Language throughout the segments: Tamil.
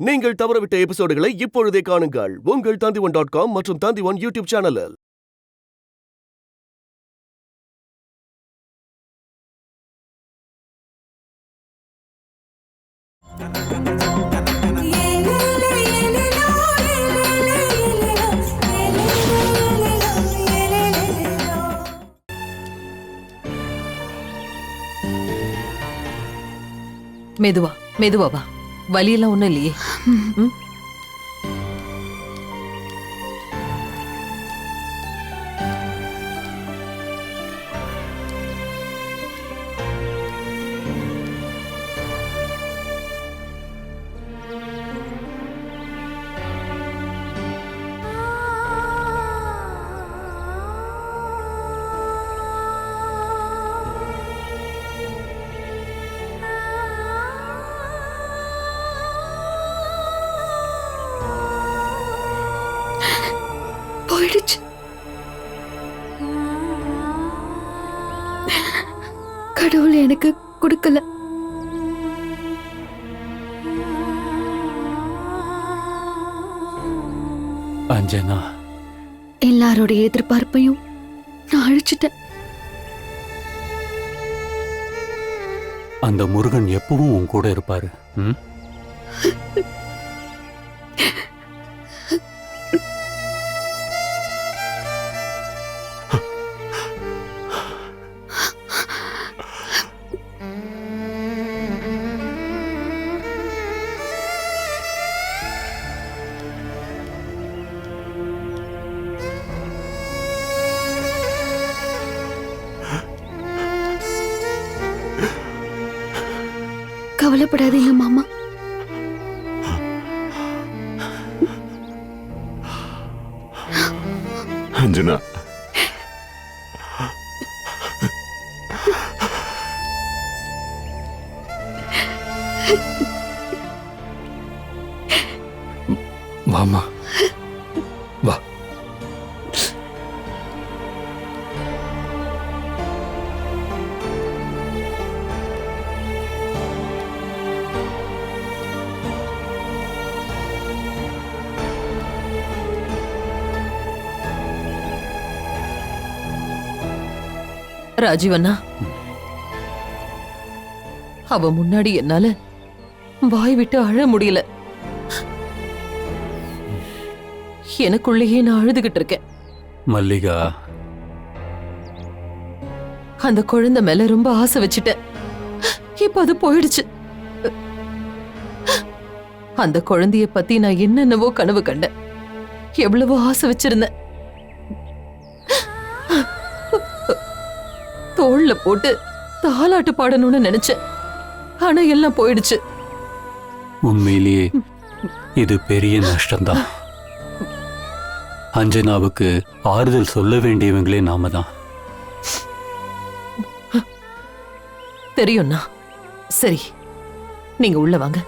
நீங்கள் தவறவிட்ட எபிசோடுகளை இப்பொழுதே காணுங்கள் உங்கள் Tandivan.com மற்றும் Tandivan யூடியூப் சேனலில். மெதுவா மெதுவா வா. வலியெல்லாம் ஒண்ணும் இல்லையே. போயிடுச்சு. கடவுள் எனக்கு கொடுக்கல. அஞ்சனா, எல்லாரோட எதிர்பார்ப்பையும் நான் அழிச்சிட்டேன். அந்த முருகன் எப்பவும் உன் கூட இருப்பாரு. கவலைப்படாதீங்க மாமா. அஞ்சனா, வாமா வா. ராஜீவண்ணா, அவ முன்னாடி என்னால வாய் விட்டு அழ முடியல. எனக்குள்ளேயே நான் அழுதுகிட்டு இருக்கேன். மல்லிகா, அந்த குழந்தை மேல ரொம்ப ஆசை வச்சுட்டேன். இப்ப அது போயிடுச்சு. அந்த குழந்தைய பத்தி நான் என்னென்னவோ கனவு கண்டேன், எவ்வளவோ ஆசை வச்சிருந்தேன். தோள்ல போட்டு தாலாட்டு பாடணும்னு நினைச்சேன். ஆனா எல்லாம் போயிடுச்சு. உண்மையிலேயே இது பெரிய நஷ்டம்தான். அஞ்சனாவுக்கு ஆறுதல் சொல்ல வேண்டியவங்களே நாம தான். தெரியும்ண்ணா. சரி, நீங்க உள்ள வாங்க.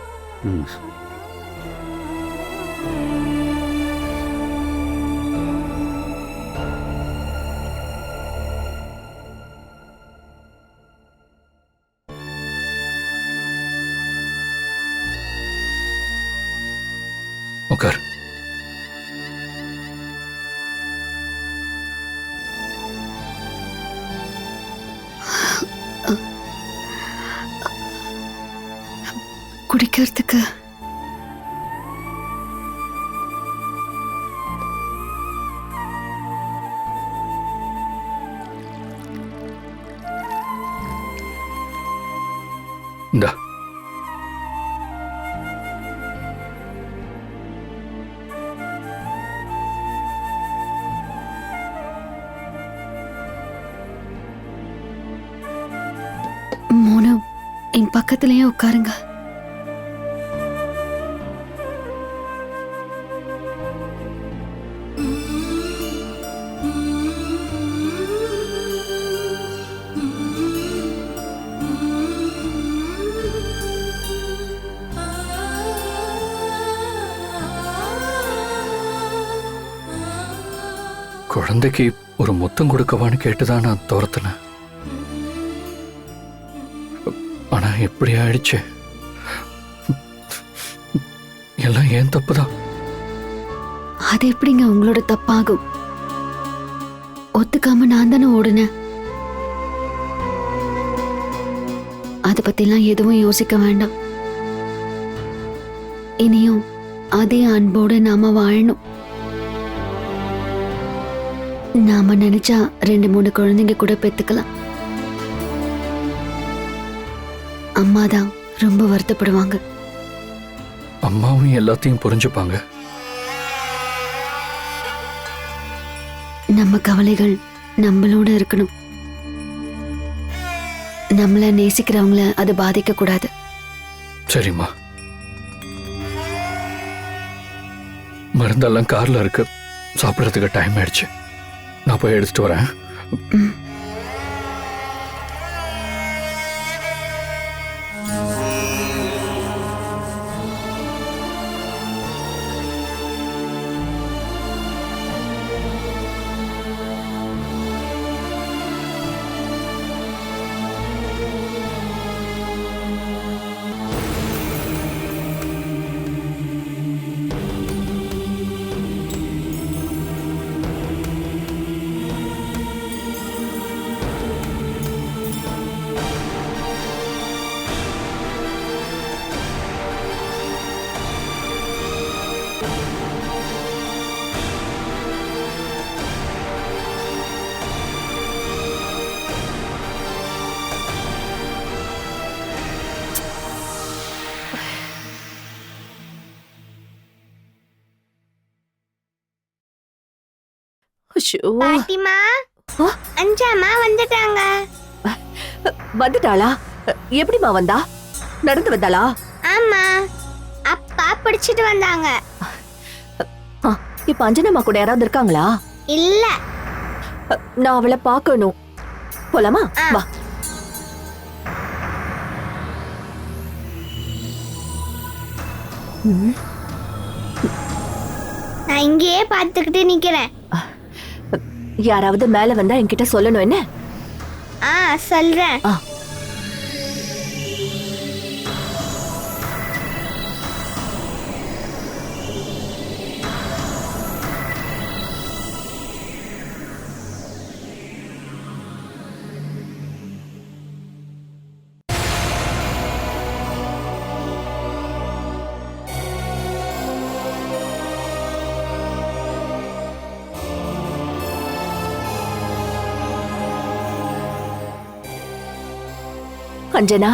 உட்கார். குடிக்கிறதுக்கு இந்தா. மோனு, என் பக்கத்திலேயே உட்காருங்க. குழந்தைக்கு ஒரு முத்தம் கொடுக்கவான்னு கேட்டுதான் நான் துரத்துனேன். ஆனா இப்படி ஆயிடுச்சு. எல்லாம் ஏன் தப்புதான். அது எப்படிங்க உங்களோட தப்பாகும்? ஒத்துக்காம நான் தானே ஓடுனேன். அதை பத்திலாம் எதுவும் யோசிக்க வேண்டாம். இனியும் அதே அன்போடு நாம வாழணும். நாம நினைச்சா 2-3 குழந்தைங்க கூட பெத்துக்கலாம். அம்மாதான் ரொம்ப வருத்தப்படுவாங்க. அம்மாவும் எல்லாத்தையும் புரிஞ்சுப்பாங்க. நம்ம கவலைகள் நம்மளோட இருக்கணும். நம்மள நேசிக்கிறவங்கள அது பாதிக்க கூடாது. சரிம்மா, மருந்தெல்லாம் கார்ல இருக்கு. சாப்பிடறதுக்கு டைம் ஆயிடுச்சு. நான் போய் எடுத்துட்டு வரேன். ஐயோ, பாட்டிமா, அஞ்சாமா வந்துட்டாங்க. வந்துட்டாளா? எப்படிமா வந்தா? நடந்து வந்தாளா? ஆமா, அப்பா பிடிச்சிட்டு வந்தாங்க. இப்ப அஞ்சனம்மா கூட யாராவது இருக்காங்களா? இல்ல. நான் அவளை பார்க்கணும். போலாமா? வா. நான் இங்கேயே பார்த்துக்கிட்டு நிக்கிறேன். யாராவது மேல வந்தா என்கிட்ட சொல்லணும். என்ன? சொல்றேன். அஞ்சனா,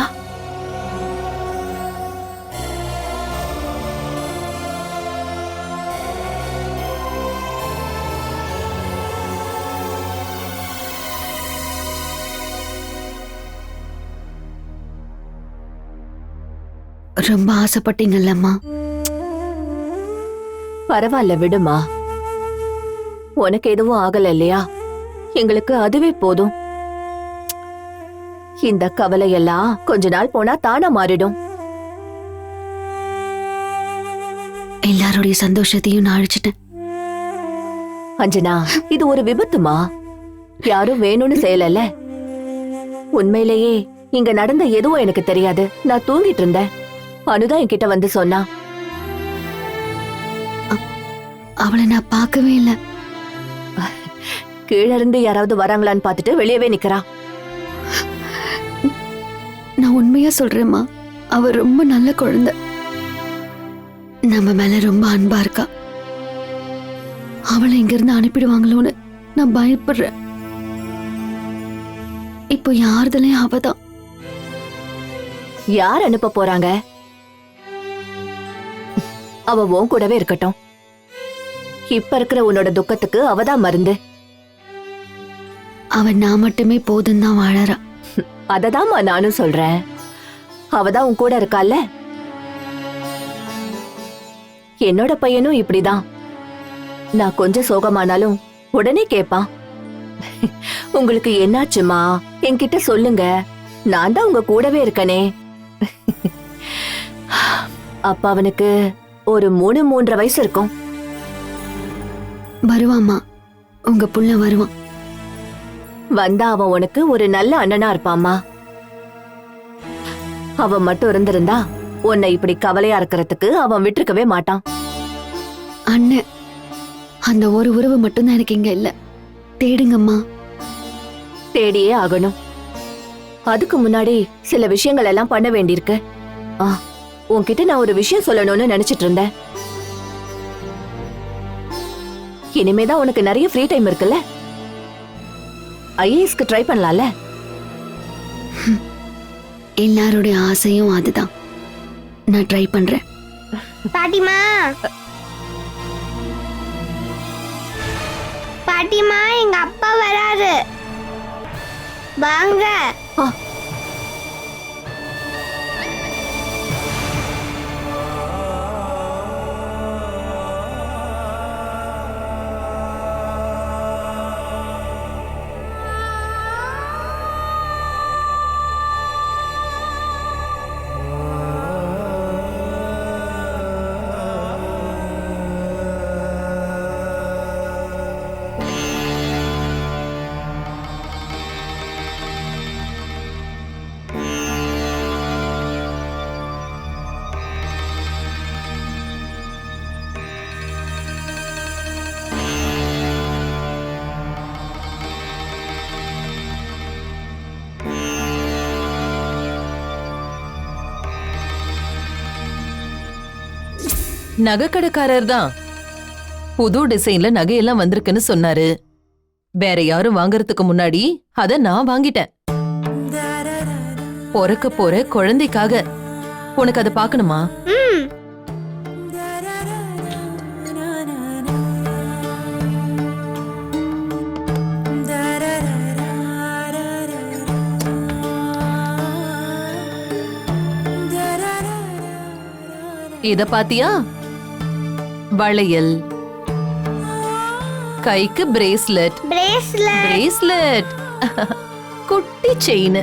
ரொம்ப ஆசைப்பட்டீங்கல்லம்மா. பரவாயில்ல விடுமா. உனக்கு எதுவும் ஆகல இல்லையா? எங்களுக்கு அதுவே போதும். இந்த கவலையெல்லாம் கொஞ்ச நாள் போனா தானா மாறிடும். எல்லாருடைய சந்தோஷத்தையும் நான் அழிச்சிட்டேன். அஞ்சனா, இது ஒரு விபத்துமா. யாரும் வேணும்னு செய்யல. உண்மையிலேயே இங்க நடந்த எதுவும் எனக்கு தெரியாது. நான் தூங்கிட்டு இருந்தேன். அனுதான் என்கிட்ட வந்து சொன்னா. அவளை நான் பார்க்கவே இல்லை. கீழ இருந்து யாராவது வராங்களான்னு பார்த்துட்டு வெளியவே நிக்கிறா. நான் உண்மையா சொல்றேம்மா, அவ ரொம்ப நல்ல குழந்தை. நம்ம மேல ரொம்ப அன்பா இருக்கா. அவளை இங்க இருந்து அனுப்பிடுவாங்களோன்னு நான் பயப்படுறேன். இப்போ யாருதலையும் அவதான். யார் அனுப்ப போறாங்க? அவ உன் கூடவே இருக்கட்டும். இப்ப இருக்கிற உன்னோட துக்கத்துக்கு அவதான் மருந்து. அவன் நான் மட்டுமே போதும் தான் வாழறா. அததாம்மா நானும் சொல்றேன். அவதான் உன் கூட இருக்கால. என்னோட பையனும் இப்படிதான். நான் கொஞ்சம் சோகமானாலும் உடனே கேட்பான். உங்களுக்கு என்னாச்சுமா, என்கிட்ட சொல்லுங்க, நான் தான் உங்க கூடவே இருக்கனே. அப்ப அவனுக்கு ஒரு 3-3.5 வயசு இருக்கும். வருவாமா, உங்க புள்ள வருவான். வந்தா அவன் உனக்கு ஒரு நல்ல அண்ணனா இருப்பாம்மா. அவன் மட்டும் இருந்திருந்தா உன்னை இப்படி கவலையா இருக்கிறதுக்கு அவன் விட்டுருக்கவே மாட்டான். அண்ணன், அந்த ஒரு உறவு மட்டும்தான் எனக்கு இங்க இல்ல. தேடுங்கம்மா. தேடியே ஆகணும். அதுக்கு முன்னாடி சில விஷயங்கள் எல்லாம் பண்ண வேண்டியிருக்கு. உன்கிட்ட நான் ஒரு விஷயம் சொல்லணும்னு நினைச்சிட்டு இருந்தேன். இனிமேதான் உனக்கு நிறைய ஃப்ரீ டைம் இருக்குல்ல, ஐஏஎஸ்க்கு ட்ரை பண்ணலாம்ல? எல்லாருடைய ஆசையும் அதுதான். நான் ட்ரை பண்றேன். பாட்டிமா, பாட்டிமா, எங்க அப்பா வராரு. வாங்க. நகைக்கடைக்காரர் தான். புது டிசைன்ல நகையெல்லாம் வந்திருக்குன்னு சொன்னாரு. வேற யாரும் வாங்கறதுக்கு முன்னாடி அத நான் வாங்கிட்டேன். பொறக்க போற குழந்தைக்காக. உனக்கு அதை பார்க்கணுமா? இத பாத்தியா? வளையல், கைக்கு பிரேஸ்லெட், பிரேஸ்லெட், குட்டி செயின்,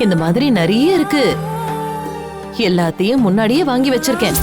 இந்த மாதிரி நிறைய இருக்கு. எல்லாத்தையும் முன்னாடியே வாங்கி வச்சிருக்கேன்.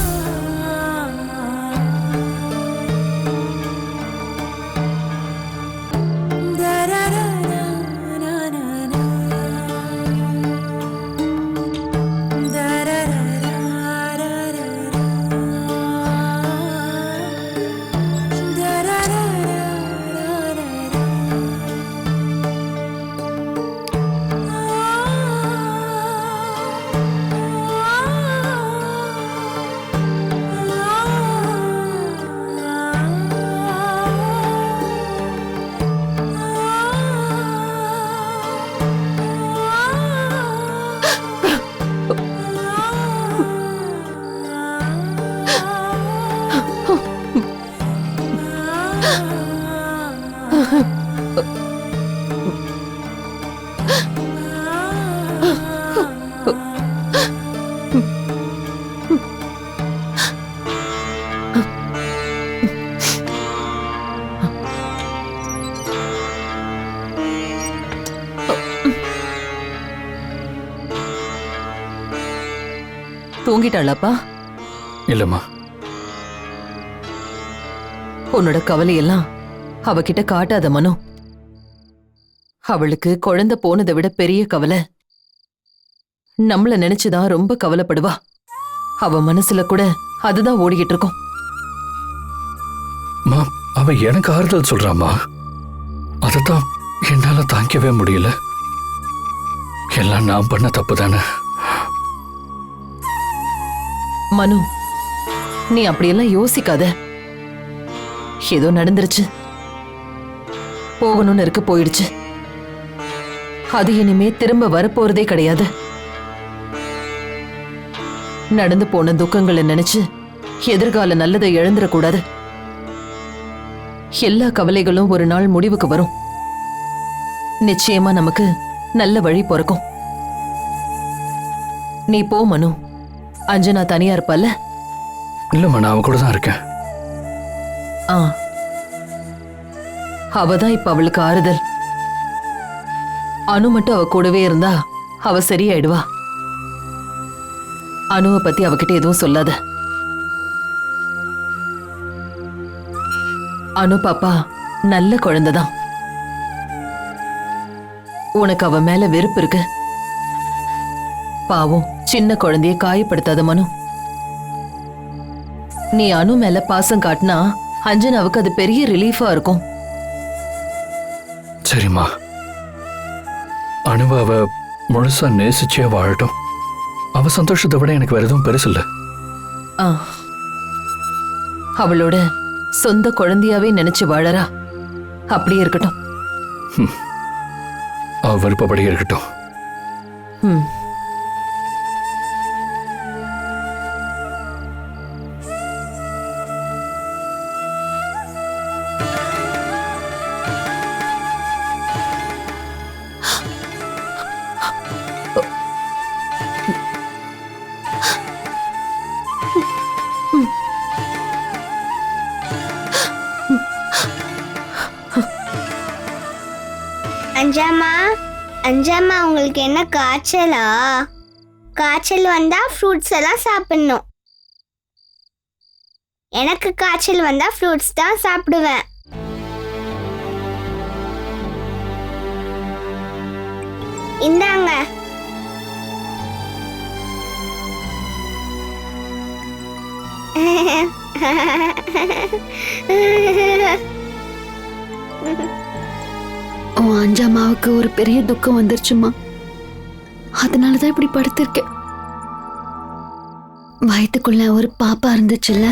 தூங்கிட்டாளாப்பா? இல்லம்மா. உன்னோட கவலையெல்லாம் அவகிட்ட காட்டாத மனு. அவளுக்கு குழந்தை போனதை விட பெரிய கவலை நம்மள நினைச்சுதான் ரொம்ப கவலைப்படுவா. அவ மனசுல கூட அதுதான் ஓடிக்கிட்டு இருக்கும். அவ எனக்கு ஆறுதல் சொல்றாமா. அதத்தான் என்னால தாங்கவே முடியல. எல்லாம் நான் பண்ண தப்பு தானே. மனு, நீ அப்படியெல்லாம் யோசிக்காத. ஏதோ நடந்துருச்சு, போகணும்னு இருக்க போயிடுச்சு. அது இனிமே திரும்ப வரப்போறதே கிடையாது. நடந்து போன துக்கங்களை நினைச்சு எதிர்கால நல்லதை இழந்துடக்கூடாது. எல்லா கவலைகளும் ஒரு நாள் முடிவுக்கு வரும். நிச்சயமா நமக்கு நல்ல வழி பிறக்கும். நீ போ மனு. அஞ்சனா தனியா இருப்பால? இல்லம்மா, நான் அவ கூட தான் இருக்கேன். அவதான் இப்ப அவளுக்கு ஆறுதல். அனு மட்டும் அவ கூடவே இருந்தா அவ சரியாயிடுவா. அனுவை பத்தி அவகிட்ட எதுவும் சொல்லாத. அனு பாப்பா நல்ல குழந்தைதான். உனக்கு அவ மேல வெறுப்பு இருக்கு. பாவம் சின்ன குழந்தைய காயப்படுத்தாத மனு. நீ அனு மேல பாசம் காட்டினா அஞ்சனாவுக்கு அது பெரிய ரிலீஃபா இருக்கும். சரிம்மா, அனுவ அவ முழுசா நேசிச்சே வாழட்டும். அவ சந்தோஷத்தை விட எனக்கு வேற எதுவும் பெருசு இல்ல. ஆ, அவளோட சொந்த குழந்தையாவே நினைச்சு வாழறா. அப்படியே இருக்கட்டும். அவ விருப்பப்படி இருக்கட்டும். ம். அஞ்சாமா, அஞ்சாமா உங்களுக்கு என்ன காய்ச்சலா? காய்ச்சல் வந்தா ஃப்ரூட்ஸ் எல்லாம் சாப்பிடணும். எனக்கு காய்ச்சல் வந்தா ஃப்ரூட்ஸ் தான் சாப்பிடுவேன். இந்தாங்க. உன் அஞ்சாமாவுக்கு ஒரு பெரிய துக்கம் வந்துருச்சுமா. அதனாலதான் இப்படி படுத்திருக்கேன். வயிற்றுக்குள்ள ஒரு பாப்பா இருந்துச்சுல்ல,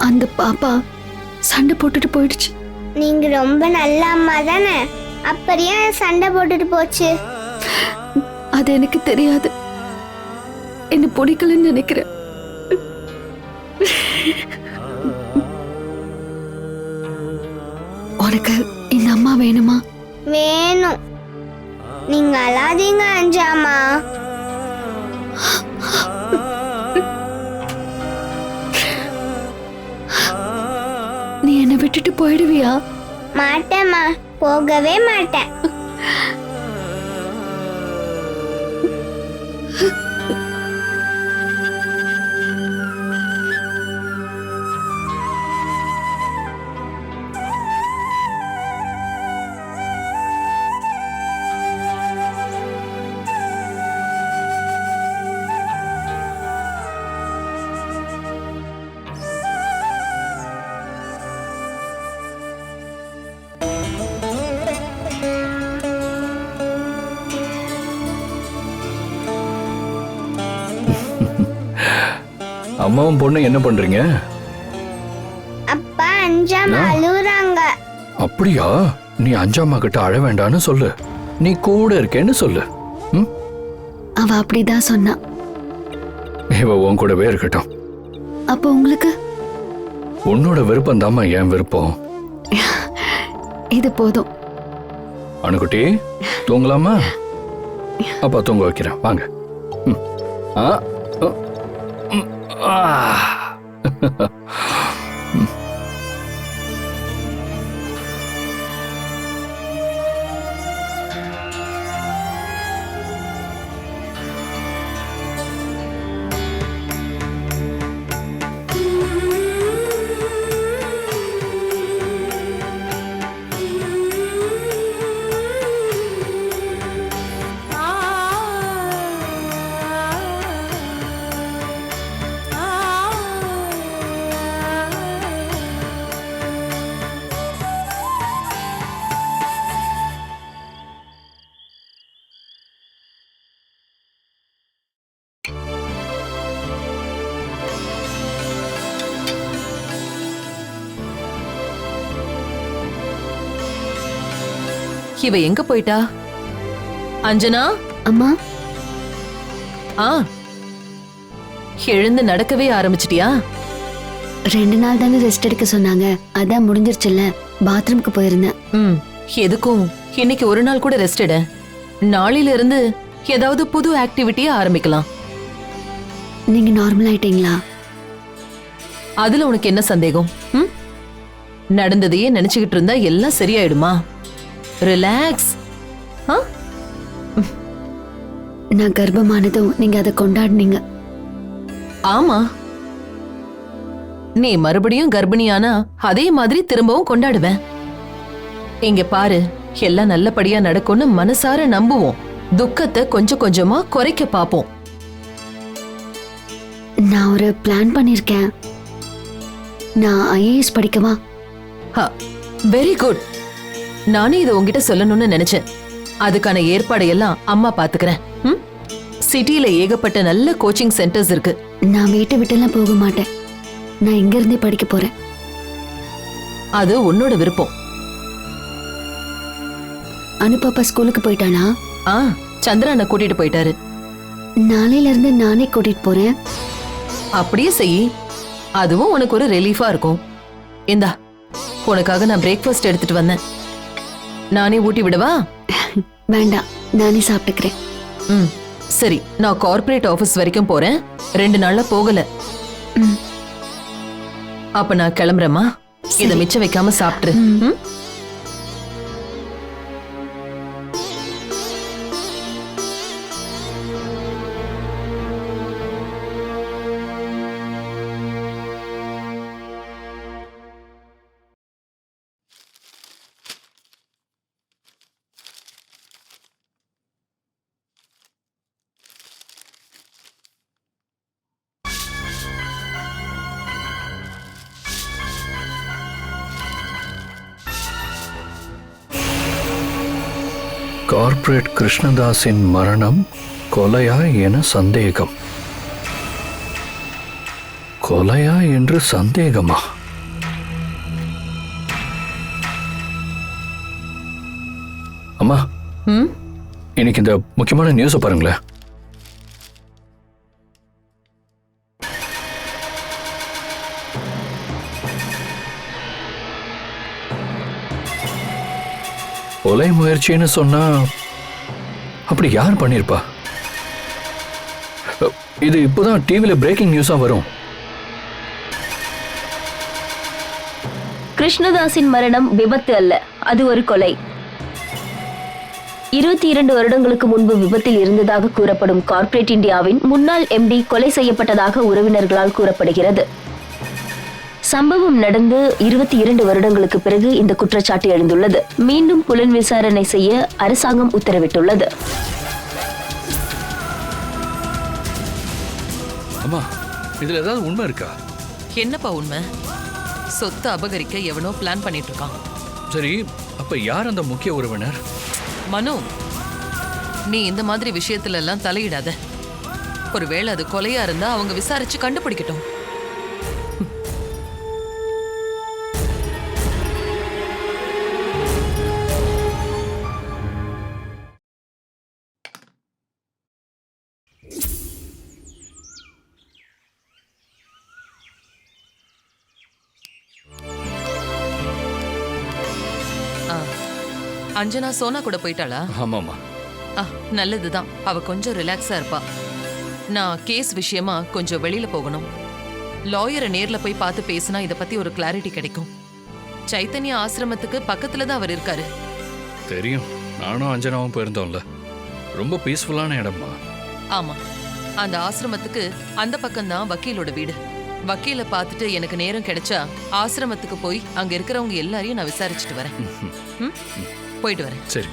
அந்த பாப்பா சண்டை போட்டுட்டு போயிடுச்சு. நீங்க ரொம்ப நல்ல அம்மா தானே, அப்படியே சண்டை போட்டுட்டு போச்சு. அது எனக்கு தெரியாது. என்ன பிடிக்கலன்னு நினைக்கிறேன். உனக்கு இந்த அம்மா வேணுமா? வேணும். நீங்க அழாதீங்க அஞ்சாமா. நீ என்னை விட்டுட்டு போயிடுவியா? மாட்டேம்மா, போகவே மாட்டேன். அம்மாவும் பொண்ணு என்ன பண்றீங்க? அப்பா அஞ்சாமா அழுகுறாங்க. அப்படியா? நீ அஞ்சாம்மா கிட்ட அழ வேண்டான்னு சொல்லு. நீ கூட இருக்கேன்னு சொல்லு. ம்? அவ அப்படிதான் சொன்னா. இவ உன் கூடவே இருக்கட்டும். அப்போ உங்களுக்கு? உன்னோட விருப்பம் தாம்மா என் விருப்பம். இது போதும். அணுகுட்டி, தூங்கலாமா? அப்பா தூங்க வைக்கிறேன், வாங்க. ம். ஆ, ம், ஆ. ம். இவ எங்க போயிட்டா? அஞ்சனா, அம்மா, ஆ, எழுந்து நடக்கவே ஆரம்பிச்சிட்டியா? 2 நாள் தானே ரெஸ்ட் எடுக்க சொன்னாங்க. அதான் முடிஞ்சிருச்சுல்ல. பாத்ரூம்க்கு போயிருந்தேன். ம், எதுக்கும் இன்னைக்கு ஒரு நாள் கூட ரெஸ்ட் எடு. நாளையில இருந்து ஏதாவது புது ஆக்டிவிட்டியை ஆரம்பிக்கலாம். நீங்க நார்மல் ஆயிட்டீங்களா? அதுல உனக்கு என்ன சந்தேகம்? ம்? நடந்ததையே நினைச்சுக்கிட்டு இருந்தா எல்லாம் சரியாயிடுமா? ரிலாக்ஸ். நான் கர்ப்பமானதும் நீங்க அதை கொண்டாடுனீங்க. ஆமா, நீ மறுபடியும் கர்ப்பிணியானா அதே மாதிரி திரும்பவும் கொண்டாடுவேன். இங்க பாரு, எல்லாம் நல்லபடியா நடக்கும்னு மனசார நம்புவோம். துக்கத்தை கொஞ்சம் கொஞ்சமா குறைக்க பாப்போம். நான் ஒரு பிளான் பண்ணிருக்கேன். நான் ஐஏஎஸ் படிக்கவா? Very good. நானே இதை உங்ககிட்ட சொல்லணும்னு நினைச்சேன். அதுக்கான ஏற்பாடையெல்லாம் அம்மா பாத்துக்கிறேன். சிட்டில ஏகப்பட்ட நல்ல கோச்சிங் சென்டர்ஸ் இருக்கு. நான் வீட்டை விட்டெல்லாம் போக மாட்டேன். நான் இங்க இருந்தே படிக்க போறேன். அது உன்னோட விருப்பம். அனுப்பாப்பா ஸ்கூலுக்கு போயிட்டானா? சந்திரனை கூட்டிட்டு போயிட்டாரு. நாளையில இருந்து நானே கூட்டிட்டு போறேன். அப்படியே செய். அதுவும் உனக்கு ஒரு ரிலீஃபா இருக்கும். இந்தா, உனக்காக நான் பிரேக்ஃபாஸ்ட் எடுத்துட்டு வந்தேன். நானே ஊட்டி விடவா? வேண்டாம், நானே சாப்பிட்டுக்கிறேன். சரி, நான் கார்ப்பரேட் ஆபீஸ் வரைக்கும் போறேன். 2 நாள்ல போகல. அப்ப நான் கிளம்புறேம்மா. இத மிச்சம் வைக்காம சாப்பிட்டுரு. கார்ப்பரேட் கிருஷ்ணதாஸின் மரணம் கொலையா என சந்தேகம். கொலையா என்று சந்தேகமா? அம்மா, இன்னைக்கு இந்த முக்கியமான நியூஸை பாருங்களேன். கொலை முயற்சின்னு சொன்னா அப்படி யார் பண்ணிருப்பா? இது இப்போதான் டிவில பிரேக்கிங் நியூஸா வரும். கிருஷ்ணதாஸின் மரணம் விபத்து அல்ல, அது ஒரு கொலை. 22 வருடங்களுக்கு முன்பு விபத்தில் இருந்ததாக கூறப்படும் கார்ப்பரேட் இந்தியாவின் முன்னாள் எம்டி கொலை செய்யப்பட்டதாக உறவினர்களால் கூறப்படுகிறது. சம்பவம் நடந்து 22 வருடங்களுக்கு பிறகு இந்த குற்றச்சாட்டு எழுந்துள்ளது. மீண்டும் புலன் விசாரணை செய்ய அரசாங்கம் உத்தரவிட்டுள்ளது. அம்மா, இதுல ஏதாவது உண்மை இருக்கா? என்னப்பா உண்மை? சொத்து அபகரிக்க எவனோ பிளான் பண்ணிட்டு இருக்கான். சரி, அப்ப யார் அந்த முக்கிய உறவினர்? மனு, நீ இந்த மாதிரி விஷயத்துல எல்லாம் தலையிடாத. ஒருவேளை அது கொலையா இருந்தா அவங்க விசாரிச்சு கண்டுபிடிக்கட்டும். அஞ்சனா சோனா கூட போயிட்டாளா? ஆமாமா. நல்லதுதான். அவ கொஞ்சம் ரிலாக்ஸா இருப்பா. நான் கேஸ் விஷயமா கொஞ்சம் வெளியில போகணும். லாயரை நேர்ல போய் பார்த்து பேசினா இத பத்தி ஒரு கிளாரிட்டி கிடைக்கும். சைத்தன்யா ஆசிரமத்துக்கு பக்கத்துல தான் அவர் இருக்காரு. தெரியும், நானும் அஞ்சனாவும் போயிருந்தோம்ல. ரொம்ப பீஸ்ஃபுல்லான இடமா. ஆமா, அந்த ஆசிரமத்துக்கு அந்த பக்கம் தான் வக்கீலோட வீடு. வக்கீல பார்த்துட்டு எனக்கு நேரம் கிடைச்சா ஆசிரமத்துக்கு போய் அங்க இருக்கிறவங்க எல்லாரையும் நான் விசாரிச்சுட்டு வரேன். போயிட்டு வரேன். சரி.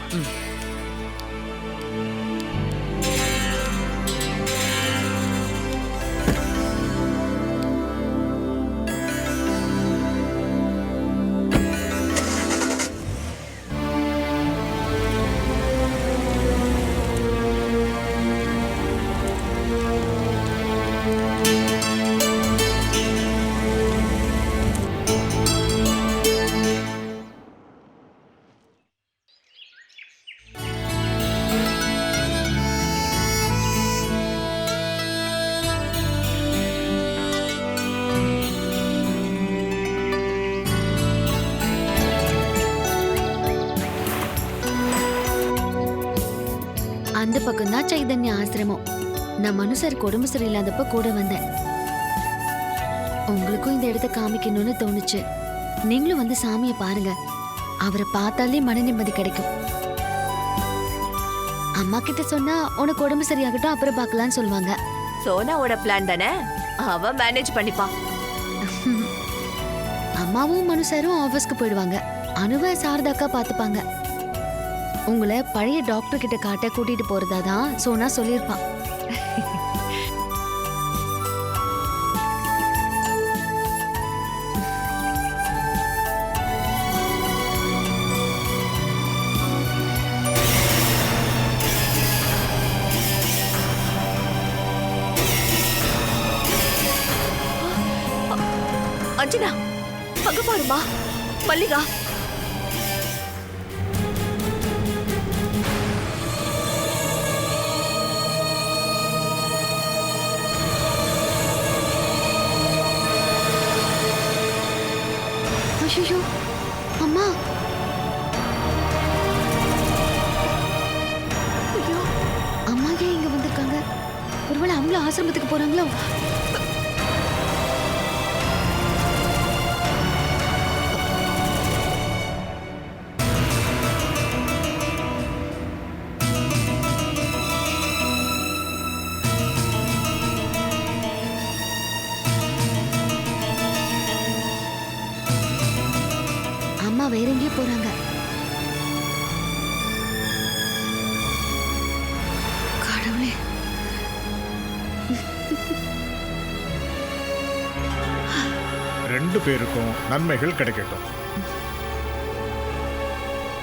அந்த பக்கம் தான் சைதன்ய ஆசிரமம். நான் மனுஷருக்கு உடம்பு சரியில்லாதப்ப கூட வந்தேன். உங்களுக்கும் இந்த இடத்த காமிக்கணும்னு தோணுச்சு. நீங்களும் வந்து சாமியை பாருங்க. அவரை பார்த்தாலே மன நிம்மதி கிடைக்கும். அம்மா கிட்ட சொன்னா உனக்கு உடம்பு சரியாகட்டும் அப்புறம் பார்க்கலாம்னு சொல்லுவாங்க. சோனாவோட பிளான் தானே, அவ மேனேஜ் பண்ணிப்பா. அம்மாவும் மனுஷரும் ஆபீஸ்க்கு போயிடுவாங்க. அனுவ சாரதாக்கா பாத்துப்பாங்க. உங்களை பழைய டாக்டர் கிட்ட காட்ட கூட்டிட்டு போறதா தான் சோனா சொல்லியிருப்பான். அஞ்சனா, அங்க பாருமா, மல்லிகா. ஐயோ அம்மா, ஐயோ, அம்மா ஏன் இங்க வந்திருக்காங்க? ஒருவேளை அவங்களும் ஆசிரமத்துக்கு போறாங்களோ? அம்மா வேற எங்கேயோ போறாங்க. கடவுளே, ரெண்டு பேருக்கும் நன்மைகள் கிடைக்கட்டும்.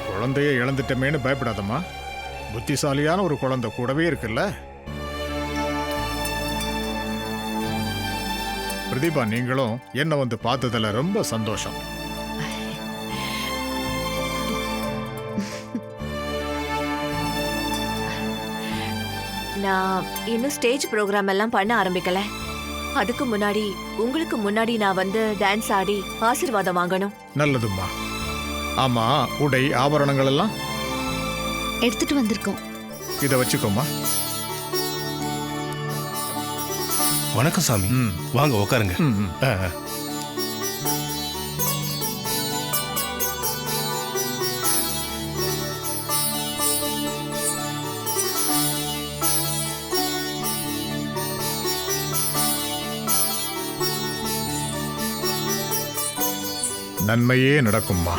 குழந்தைய இழந்துட்டமேன்னு பயப்படாதம்மா. புத்திசாலியான ஒரு குழந்தை கூடவே இருக்குல்ல. பிரதீபா, நீங்களும் என்ன வந்து பார்த்ததுல ரொம்ப சந்தோஷம். நான் இன்னும் ஸ்டேஜ் ப்ரோக்ராம் எல்லாம் பண்ண ஆரம்பிக்கல. அதுக்கு முன்னாடி உங்களுக்கு முன்னாடி நான் வந்து டான்ஸ் ஆடி ஆசீர்வாதம் வாங்கணும். நல்லதும்மா. ஆமா, உடை ஆபரணங்கள் எல்லாம் எடுத்துட்டு வந்திருக்கோம். இதை வச்சுக்கோமா. வணக்கம் சாமி. வாங்க உட்காருங்க. நன்மையே நடக்கும்மா.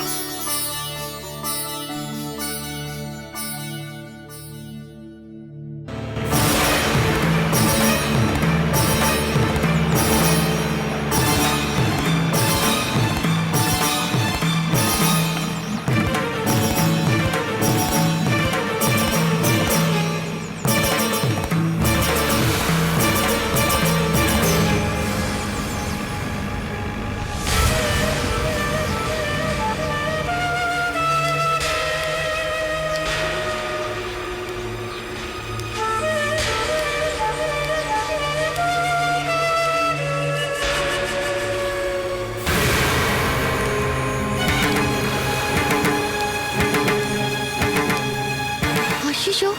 ஐயோ,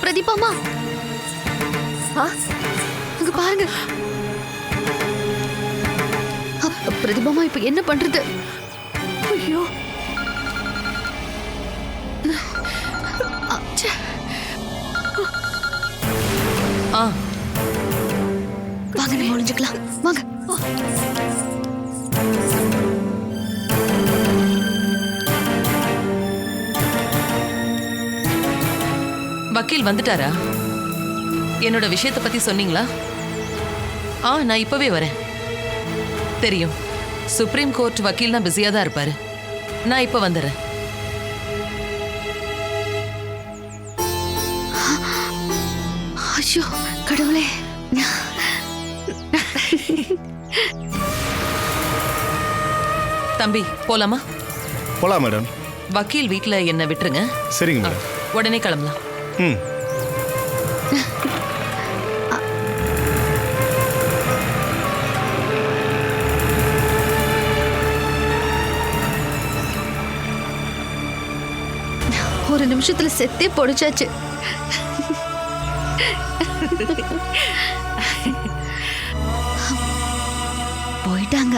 பிரதீபாமா, அங்க பாருங்க. பிரதீபாமா, இப்ப என்ன பண்றது? ஐயோ, வாங்க நம்ம ஒளிஞ்சுக்கலாம். வாங்க. வக்கீல் வந்துட்டாரா? என்னோட விஷயத்தை பத்தி சொன்னீங்களா? நான் இப்பவே வரேன். தெரியும், சுப்ரீம் கோர்ட் வக்கீல்னா பிஸியா தான் இருப்பாரு. நான் இப்ப வந்துடுறேன். ஐயோ கடவுளே. தம்பி, போலாமா? போலாம் மேடம். வக்கீல் வீட்ல என்ன விட்டுருங்க. சரிங்க மேடம். உடனே கிளம்பலாம். ஒரு நிமிஷத்துல செத்தே பொடிச்சாச்சு. போயிட்டாங்க.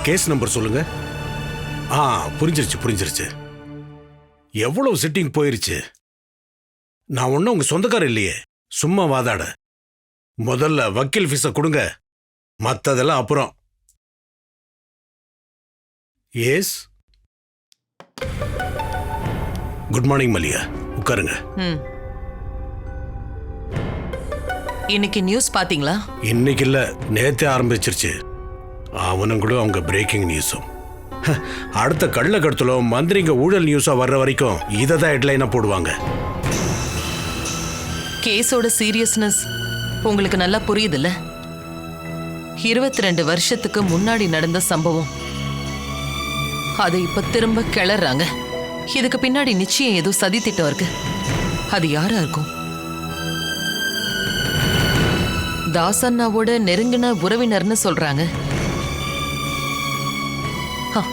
கேஸ் நம்பர் சொல்லுங்க. புரிஞ்சிருச்சு. எவ்வளவு சிட்டிங் போயிருச்சு. நான் ஒன்னும் உங்க சொந்தக்காரர் இல்லையே, சும்மா வாதாட. முதல்ல வக்கீல் ஃபீஸ கொடுங்க, மத்ததெல்லாம் அப்புறம். எஸ் குட் மார்னிங் மல்லிகா, உட்காருங்க. ம். இன்னைக்கு நியூஸ் பாத்தீங்களா? இன்னைக்கு இல்ல, நேத்தே ஆரம்பிச்சிருச்சு. அவனும் கூட அவங்க பிரேக்கிங் நியூஸும். அடுத்த கள்ள கடத்தலும் மந்திரிங்க ஊழல் நியூஸா வர்ற வரைக்கும் இதை தான் ஹெட்லைனா போடுவாங்க. கேஸோட சீரியஸ்னஸ் உங்களுக்கு நல்லா புரியுதுல்ல? 22 வருஷத்துக்கு முன்னாடி நடந்த சம்பவம் அதை இப்ப திரும்ப கிளறாங்க. இதுக்கு பின்னாடி நிச்சயம் ஏதோ சதி திட்டம் இருக்கு. அது யாரா இருக்கும்? தாசண்ணாவோட நெருங்கின உறவினர்னு சொல்றாங்க.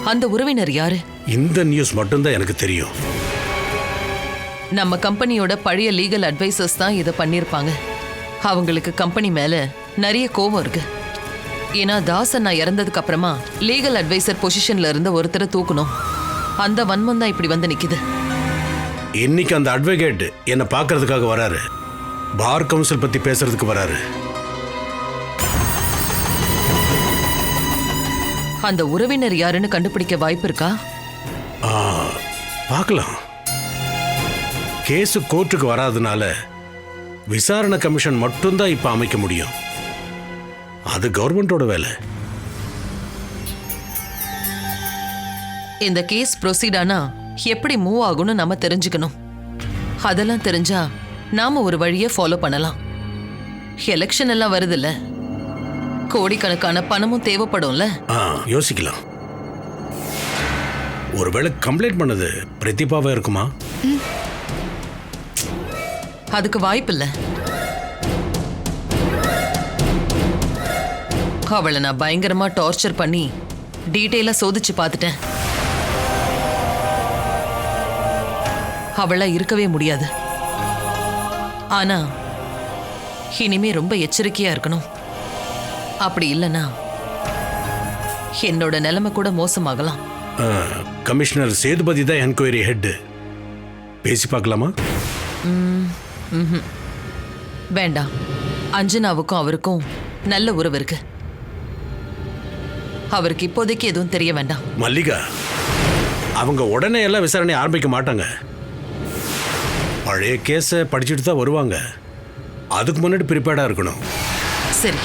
அந்த உறவினர் யாரு? இந்த நியூஸ் மட்டும்தான் எனக்கு தெரியும். நம்ம கம்பெனியோட பழைய லீகல் அட்வைசர்ஸ் தான் இதை பண்ணிருப்பாங்க. அவங்களுக்கு கம்பெனி மேல நிறைய கோபம் இருக்கு. ஏன்னா தாசண்ணா இறந்ததுக்கு அப்புறமா லீகல் அட்வைசர் பொசிஷன்ல இருந்த ஒருத்தரை தூக்கணும். அந்த வன்மம் தான் இப்படி வந்து நிக்குது. இன்னைக்கு அந்த அட்வொகேட் என்னை பார்க்கறதுக்காக வராரு. பார் கவுன்சில் பத்தி பேசுறதுக்கு வராரு. அந்த உறவினர் யாருன்னு கண்டுபிடிக்க வாய்ப்பு இருக்கா? பார்க்கலாம். கேஸ் கோர்ட்டுக்கு வராதனால விசாரணை கமிஷன் மட்டும்தான் இப்ப அமைக்க முடியும். அது கவர்மெண்டோட வேலை. இந்த கேஸ் ப்ரொசீட் ஆனா எப்படி மூவ் ஆகும்னு நாம தெரிஞ்சுக்கணும். அதெல்லாம் தெரிஞ்சா நாம ஒரு வழியை ஃபாலோ பண்ணலாம். எலெக்ஷன் எல்லாம் வருதுல்ல, கோடிக்கணக்கான பணமும் தேவைப்படும்ல. யோசிக்கலாம். ஒருவேளை கம்ப்ளைண்ட் பண்ணது பிரதீபாவா இருக்குமா? அதுக்கு வாய்ப்பு இல்ல. அவளை நான் பயங்கரமா டார்ச்சர் பண்ணி டீட்டெயிலா சோதிச்சு பார்த்துட்டேன். அவளா இருக்கவே முடியாது. ஆனா இனிமே ரொம்ப எச்சரிக்கையா இருக்கணும். அப்படி இல்லைன்னா என்னோட நிலைமை கூட மோசமாகலாம். கமிஷனர் சேதுபதி தான் என்கொயரி ஹெட். பேசி பார்க்கலாமா? வேண்டாம். அஞ்சனாவுக்கும் அவருக்கும் நல்ல உறவு இருக்கு. அவருக்கு இப்போதைக்கு எதுவும் தெரிய வேண்டாம். மல்லிகா, அவங்க உடனே எல்லாம் விசாரணை ஆரம்பிக்க மாட்டாங்க. பழைய கேஸை படிச்சுட்டு தான் வருவாங்க. அதுக்கு முன்னாடி ப்ரிப்பேர்டா இருக்கணும். சரி,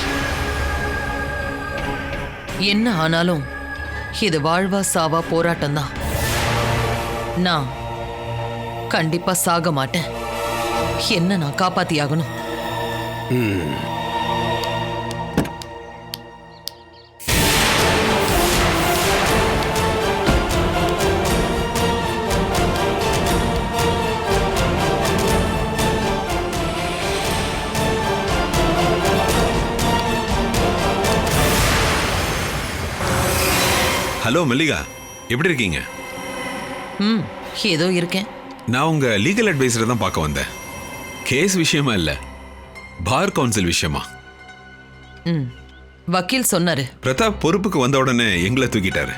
என்ன ஆனாலும் இது வாழ்வா சாவா போராட்டம் தான். நான் கண்டிப்பா சாக மாட்டேன். என்ன நான் காப்பாத்தியாகணும். ஹலோ மல்லிகா, எப்படி இருக்கீங்க? ஏதோ இருக்கேன். நான் உங்க லீகல் அட்வைசரை தான் பார்க்க வந்தேன். கேஸ் விஷயமா இல்ல, பார் கவுன்சில் விஷயமா. வக்கீல் சொன்னாரு. பிரதாப் பொறுப்புக்கு வந்த உடனே எங்களை தூக்கிட்டாரு.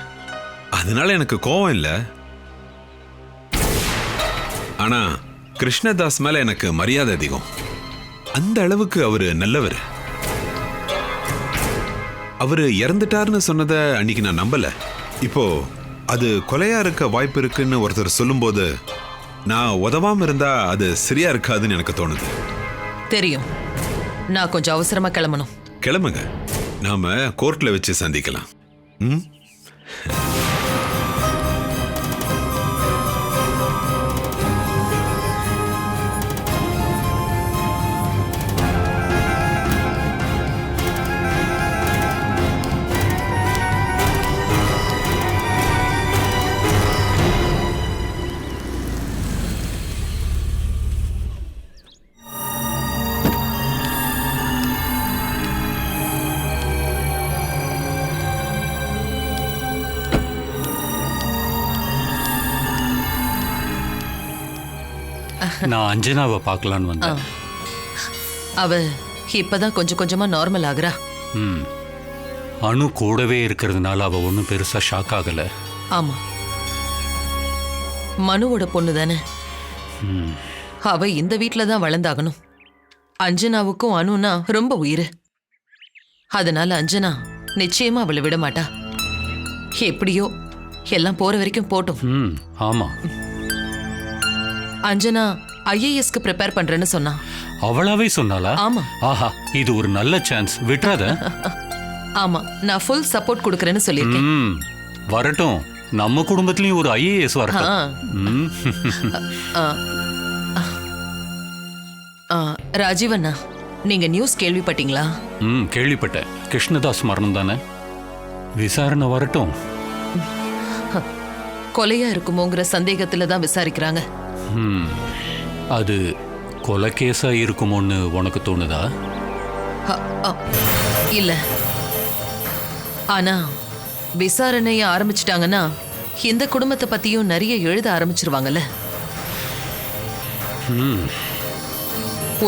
அதனால எனக்கு கோவம் இல்லை. ஆனா கிருஷ்ணதாஸ் மேல எனக்கு மரியாதை அதிகம். அந்த அளவுக்கு அவரு நல்லவர். அவரு இறந்துட்டாருன்னு சொன்னதை அன்னைக்கு நான் நம்பல. இப்போ அது கொலையா இருக்க வாய்ப்பு இருக்குன்னு ஒருத்தர் சொல்லும்போது நான் உதவாம இருந்தா அது சரியா இருக்காதுன்னு எனக்கு தோணுது. தெரியும். நான் கொஞ்சம் அவசரமா கிளம்பணும். கிளம்புங்க, நாம கோர்ட்ல வச்சு சந்திக்கலாம். நான் அஞ்சனாவை பார்க்கலான்னு வந்தேன். அவ இப்பதான் கொஞ்சம் கொஞ்சமா நார்மல் ஆகுறா. அணு கூடவே இருக்கிறதுனால அவ ஒன்றும் பெருசா ஷாக் ஆகல. ஆமா, மனுவோட பொண்ணு தானே. அவ இந்த வீட்டுல தான் வளர்ந்தாகணும். அஞ்சனாவுக்கும் அனுனா ரொம்ப உயிர். அதனால அஞ்சனா நிச்சயமா அவளை விட மாட்டா. எப்படியோ எல்லாம் போற வரைக்கும் போட்டும். ஆமா. அஞ்சனா ஐஏஎஸ்க்கு ப்ரிப்பேர் பண்றேன்னு சொன்னா. அவளாவே சொன்னாளா? ஆமா. ஆஹா, இது ஒரு நல்ல சான்ஸ், விட்டுறாத. ஆமா, நான் ஃபுல் சப்போர்ட் கொடுக்கறேன்னு சொல்லியிருக்கேன். வரட்டும், நம்ம குடும்பத்திலயும் ஒரு ஐஏஎஸ் வரட்டும். ம். ராஜீவண்ணா, நீங்க நியூஸ் கேள்விப்பட்டீங்களா? கேள்விப்பட்டேன். கிருஷ்ணதாஸ் மரணம் தானே? விசாரணை வரட்டும். கொலையா இருக்குமோங்கிற சந்தேகத்துல தான் விசாரிக்கிறாங்க. அது கொலைகேஸா இருக்குமோன்னு உனக்கு தோணுதா? இல்ல, ஆனா விசாரணைய ஆரம்பிச்சிட்டாங்கன்னா இந்த குடும்பத்தை பத்தியும் நிறைய எழுத ஆரம்பிச்சிருவாங்கல்ல.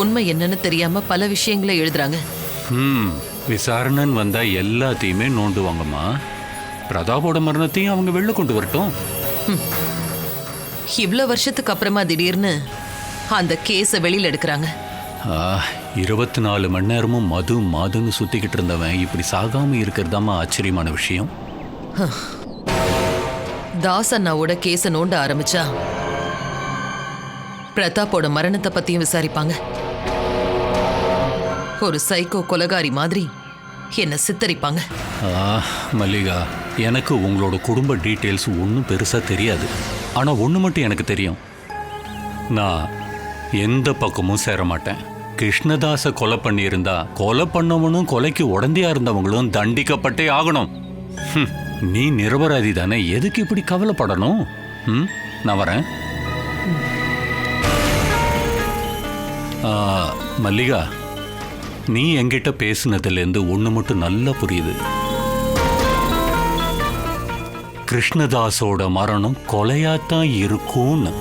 உண்மை என்னன்னு தெரியாம பல விஷயங்களை எழுதுறாங்க. விசாரணைன்னு வந்தா எல்லாத்தையுமே நோண்டுவாங்கம்மா. பிரதாபோட மரணத்தையும் அவங்க வெளில கொண்டு வரட்டும். இவ்வளவு வருஷத்துக்கு அப்புறமா திடீர்னு அந்த கேஸ வெளியில எடுக்கிறாங்க. 24 மணி நேரமும் மது மாதுன்னு சுத்திக்கிட்டு இருந்தவன் இப்படி சாகாம இருக்கிறதாமா ஆச்சரியமான விஷயம். தாஸ் அண்ணாவோட கேஸ நோண்ட ஆரம்பிச்சா பிரதாப்போட மரணத்தை பத்தியும் விசாரிப்பாங்க. ஒரு சைக்கோ கொலகாரி மாதிரி என்ன சித்தரிப்பாங்க. மல்லிகா, எனக்கு உங்களோட குடும்ப டீட்டெயில்ஸ் ஒன்றும் பெருசாக தெரியாது. ஆனால் ஒன்று மட்டும் எனக்கு தெரியும், நான் எந்த பக்கமும் சேர மாட்டேன். கிருஷ்ணதாஸை கொலை பண்ணியிருந்தா கொலை பண்ணவனும் கொலைக்கு உடந்தையா இருந்தவங்களும் தண்டிக்கப்பட்டே ஆகணும். நீ நிரபராதி தானே, எதுக்கு இப்படி கவலைப்படணும்? நான் வரேன். மல்லிகா, நீ என்கிட்ட பேசுனதுலேருந்து ஒன்று மட்டும் நல்லா புரியுது. கிருஷ்ணதாஸோட மரணம் கொலையாத்தான் இருக்கும்னு.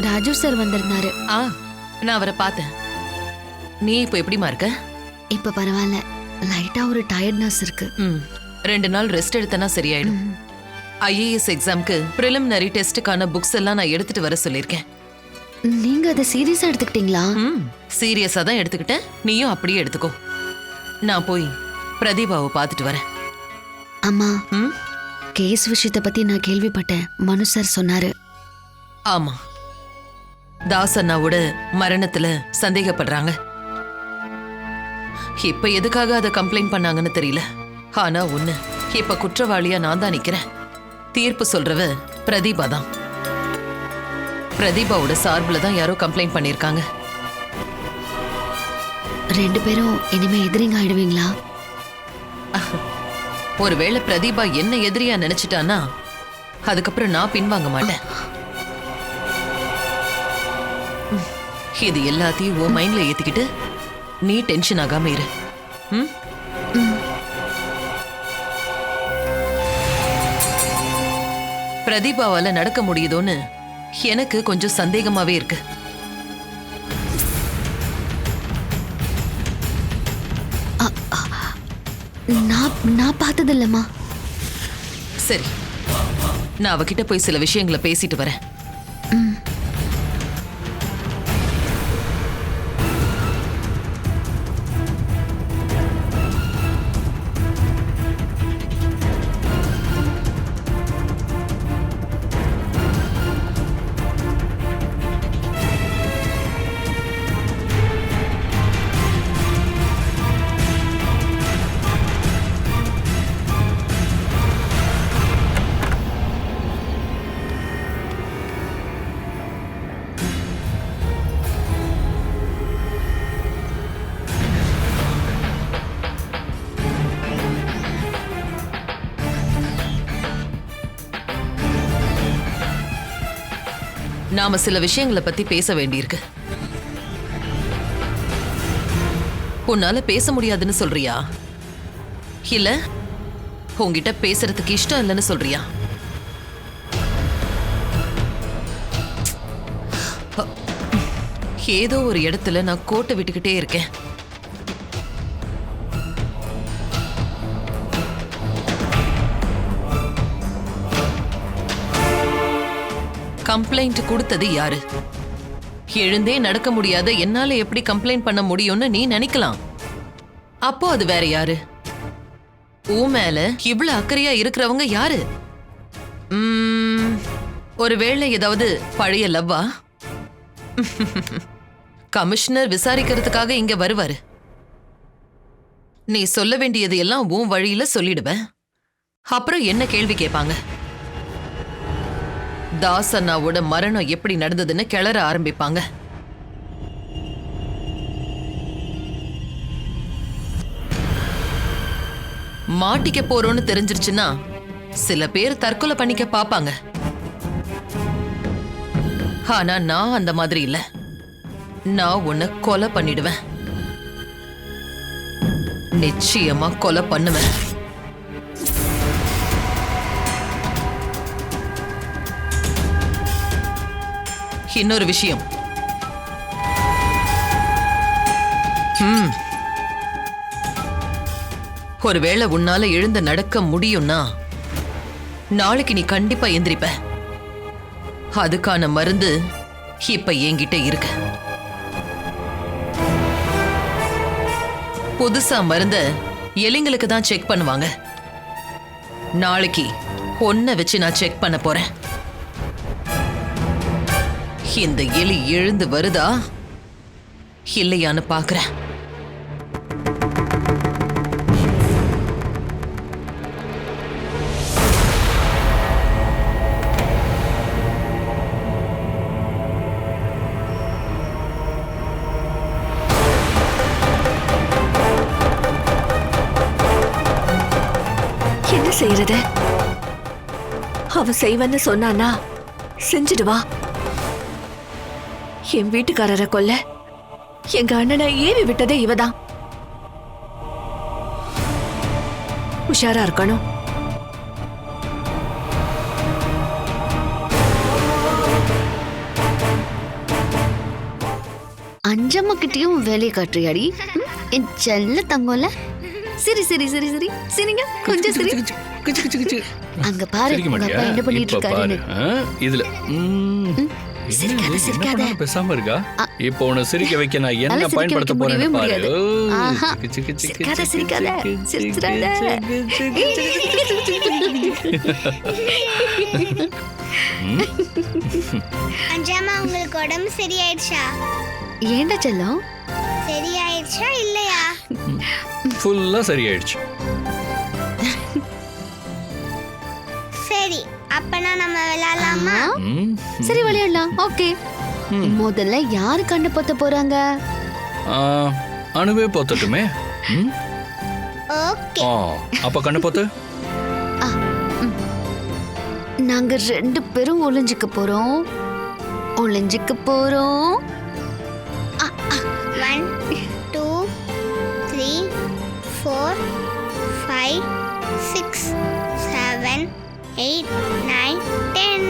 ராஜு சார் வந்திருந்தாரு. நான் அவரை பார்த்தேன். நீ இப்போ எப்படிமா இருக்க? இப்ப பரவாயில்ல, லைட்டா ஒரு டயர்ட்னஸ் இருக்கு. 2 நாள் ரெஸ்ட் எடுத்தனா சரியாயிடும். ஐஏஎஸ் எக்ஸாம்க்கு பிரிலிமினரி டெஸ்ட்டுக்கான புக்ஸ் எல்லாம் நான் எடுத்துட்டு வர சொல்லியிருக்கேன். நீங்க அதை சீரியஸா எடுத்துக்கிட்டீங்களா? சீரியஸா தான் எடுத்துக்கிட்டேன். நீயும் அப்படியே எடுத்துக்கோ. நான் போய் பிரதீபாவை பார்த்துட்டு வரேன். அம்மா, கேஸ் விஷயத்தை பத்தி நான் கேள்விப்பட்டேன். மனு சார் சொன்னாரு. ஆமா, தாஸ் அண்ணாவோட மரணத்துல சந்தேகப்படுறாங்க. இப்ப எதுக்காக அதை கம்ப்ளைண்ட் பண்ணாங்கன்னு தெரியல. ஆனா ஒண்ணு, இப்ப குற்றவாளியா நான் தான் நிக்கிறேன். தீர்ப்பு சொல்றவ பிரதீபா தான். பிரதீபாவோட சார்பில் தான் யாரோ கம்ப்ளைண்ட் பண்ணிருக்காங்க. 2 பேரும் இனிமே எதிரிங்க ஆயிடுவீங்களா? ஒருவேளை பிரதீபா என்ன எதிரியா நினைச்சிட்டானா அதுக்கப்புறம் நான் பின்வாங்க மாட்டேன். இது எல்லாத்தையும் உன் மைண்ட்ல ஏத்திக்கிட்டு நீ டென்ஷன் ஆகாம இரு. பிரதீபாவால நடக்க முடியுதோன்னு எனக்கு கொஞ்சம் சந்தேகமாவே இருக்கு. நான் பார்த்தது இல்லம்மா. சரி, நான் அவகிட்ட போய் சில விஷயங்களை பேசிட்டு வரேன். நாம சில விஷயங்களை பத்தி பேச வேண்டியிருக்கு. உன்னால பேச முடியாதுன்னு சொல்றியா, இல்ல உன்கிட்ட பேசுறதுக்கு இஷ்டம் இல்லைன்னு சொல்றியா? ஏதோ ஒரு இடத்துல நான் கோட்டை விட்டுக்கிட்டே இருக்கேன். கம்ப்ளைண்ட் கொடுத்தது யாரு? எழுந்தே நடக்க முடியாத என்னால எப்படி கம்ப்ளைண்ட் பண்ண முடியும்னு நீ நினைக்கலாம். அப்போ அது வேற யாரு? உன் மேல இவ்வளவு அக்கறையா இருக்கிறவங்க யாரு? ஒருவேளை ஏதாவது பழைய லவ்வா? கமிஷனர் விசாரிக்கிறதுக்காக இங்க வருவாரு. நீ சொல்ல வேண்டியது எல்லாம் உன் வழியில சொல்லிடுவேன். அப்புறம் என்ன கேள்வி கேட்பாங்க? தாசண்ணாவோட மரணம் எப்படி நடந்ததுன்னு கிளற ஆரம்பிப்பாங்க. மாட்டிக்க போறோம்னு தெரிஞ்சிருச்சுன்னா சில பேர் தற்கொலை பண்ணிக்க பாப்பாங்க. ஆனா நான் அந்த மாதிரி இல்ல. நான் உன்னை கொலை பண்ணிடுவேன். நிச்சயமா கொலை பண்ணுவேன். இன்னொரு விஷயம், ஒருவேளை உன்னால எழுந்து நடக்க முடியும்னா நாளைக்கு நீ கண்டிப்பா எந்திரிப்ப. அதுக்கான மருந்து இப்ப என்கிட்ட இருக்கு. புதுசா மருந்த எலிங்களுக்கு தான் செக் பண்ணுவாங்க. நாளைக்கு ஒன்ன வச்சு நான் செக் பண்ண போறேன். இந்த எலி எழுந்து வருதா இல்லையான்னு பாக்குறேன். என்ன செய்யறது? அவ செய்வன்னு சொன்னானா செஞ்சிடுவா. என் வீட்டுக்காரரை கொல்ல எங்க அண்ணனை ஏவி விட்டதே இவதான். உஷாரா இருக்கணும். அஞ்சம்மா கிட்டயும் வேலையை காட்டுறியாடி? என் செல்ல தங்கம்ல. சரி சரி சரி சரி சரிங்க, கொஞ்சம் சரி. அங்க பாரு உங்க அப்பா என்ன பண்ணிட்டு இருக்காருன்னு. இதுல சிரிக்காத சிரிக்காத. பேசாம இருக்கா? இப்போ உன்னை சிரிக்க வைக்க நான் என்ன பயன்படுத்த போறேன்னு பாரு. சிரிக்காத சிரிக்காத சிரிச்சிராத. அஞ்சாமா உங்களுக்கு உடம்பு சரியாயிடுச்சா? ஏண்டா செல்லம்? சரியாயிடுச்சா இல்லையா? ஃபுல்லா சரியாயிடுச்சு. சரி, அப்பனா நம்ம விளையாடலாமா? சரி விளையாடலாம். ஓகே. முதல்ல யாரு கண்ணு பொத்த போறாங்க? அணுவே பொத்தட்டுமே. ஓகே. அப்ப கண்ணு பொத்து. நாங்க 2 பேரும் ஒளிஞ்சுக்க போறோம். ஒளிஞ்சுக்க போறோம். 1 2 3 4 5 6 7 8 9 10.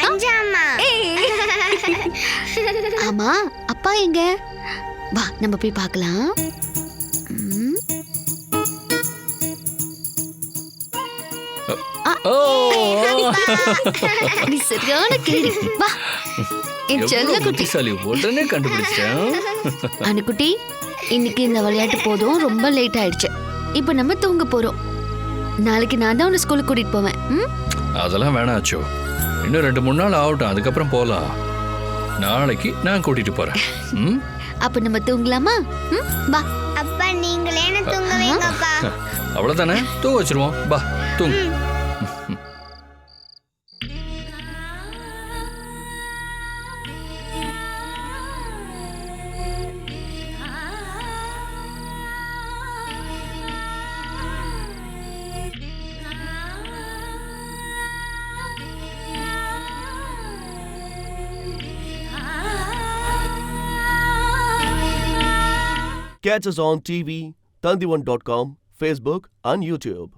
அஞ்சாமா. ஆமா, அப்பா எங்க? வா நம்ம போய் பார்க்கலாம். நீ சரியான கேடி. வா என் செல்ல குட்டி. உடனே கண்டுபிடிச்சேன். அனுக்குட்டி, இன்னைக்கு இந்த விளையாட்டு போதும், ரொம்ப லேட் ஆயிடுச்சு. இப்போ நம்ம தூங்க போறோம். நாளைக்கு நான் தான் உன்னை ஸ்கூலுக்கு கூட்டிட்டு போவேன். அதெல்லாம் வேணாச்சோ, இன்னும் 2-3 நாள் ஆகட்டும், அதுக்கப்புறம் போலாம். நாளைக்கு நான் கூட்டிட்டு போறேன். அப்ப நம்ம தூங்கலாமா? வா. அப்பா நீங்களே என்ன தூங்க வைங்கப்பா. அவ்வளவுதானே, தூங்க வச்சிருவோம். பா தூங்கு. Catch us on TV, Tandivan.com, Facebook and YouTube.